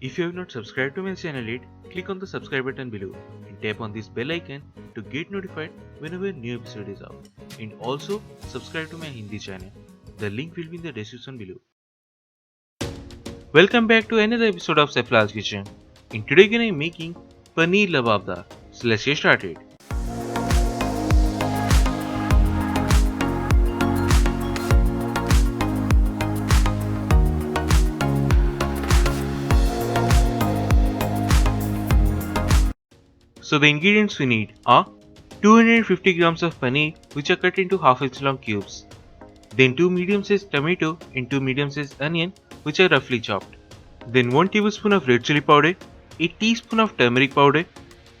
If you have not subscribed to my channel yet, click on the subscribe button below and tap on this bell icon to get notified whenever a new episode is out. And also subscribe to my Hindi channel. The link will be in the description below. Welcome back to another episode of Saiflal's Kitchen. In today I am making Paneer Lababdar. So let's get started. So the ingredients we need are 250 grams of paneer which are cut into half-inch long cubes. Then 2 medium-sized tomato and 2 medium-sized onion which are roughly chopped. Then 1 tablespoon of red chili powder, a teaspoon of turmeric powder,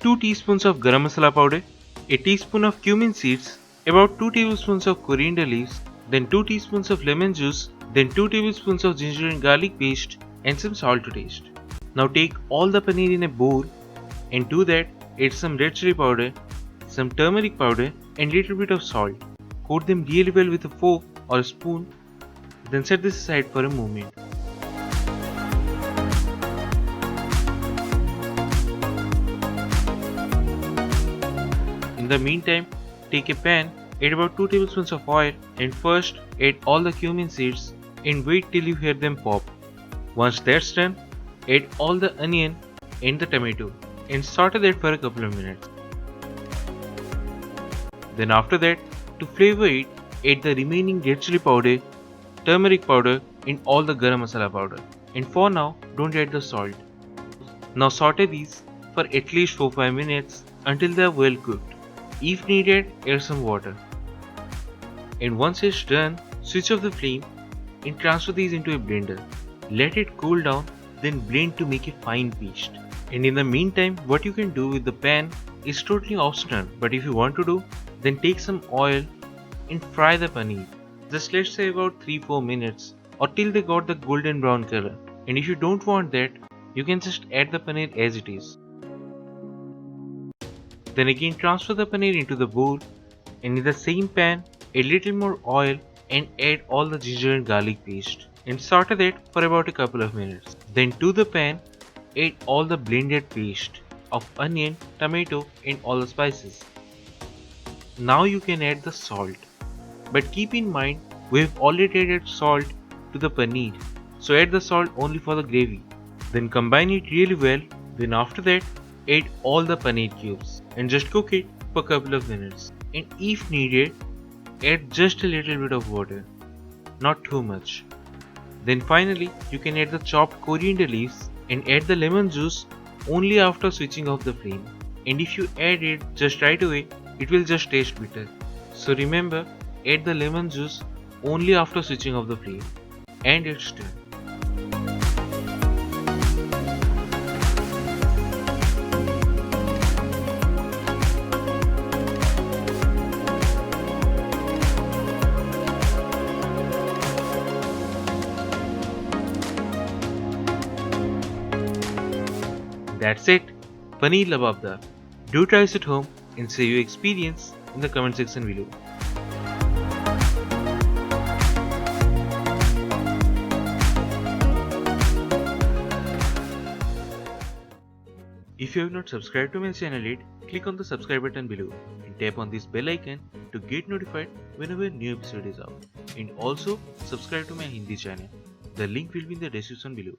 2 teaspoons of garam masala powder, a teaspoon of cumin seeds, about 2 tablespoons of coriander leaves, then 2 teaspoons of lemon juice, then 2 tablespoons of ginger and garlic paste and some salt to taste. Now take all the paneer in a bowl and to that add some red chili powder, some turmeric powder and little bit of salt. Coat them really well with a fork or a spoon, then set this aside for a moment. In the meantime, take a pan, add about 2 tablespoons of oil and first add all the cumin seeds and wait till you hear them pop. Once that's done, add all the onion and the tomato and saute that for a couple of minutes. Then after that, to flavor it, add the remaining red chili powder, turmeric powder and all the garam masala powder. And for now, don't add the salt. Now saute these for at least 4-5 minutes until they are well cooked. If needed, add some water. And once it's done, switch off the flame and transfer these into a blender. Let it cool down, then blend to make a fine paste. And in the meantime, what you can do with the pan is totally optional, but if you want to do, then take some oil and fry the paneer. Just let's say about 3-4 minutes or till they got the golden brown color. And if you don't want that, you can just add the paneer as it is. Then again transfer the paneer into the bowl and in the same pan a little more oil and add all the ginger and garlic paste and saute that for about a couple of minutes. Then to the pan add all the blended paste of onion, tomato and all the spices. Now you can add the salt, but keep in mind we have already added salt to the paneer, so add the salt only for the gravy. Then combine it really well, then after that add all the paneer cubes and just cook it for a couple of minutes, and if needed add just a little bit of water, not too much. Then finally you can add the chopped coriander leaves and add the lemon juice only after switching off the flame, and if you add it just right away it will just taste bitter. So remember, add the lemon juice only after switching off the flame, and it's done. That's it, Paneer Lababdar. Do try this at home and share your experience in the comment section below. If you have not subscribed to my channel yet, click on the subscribe button below and tap on this bell icon to get notified whenever a new episode is out. And also subscribe to my Hindi channel. The link will be in the description below.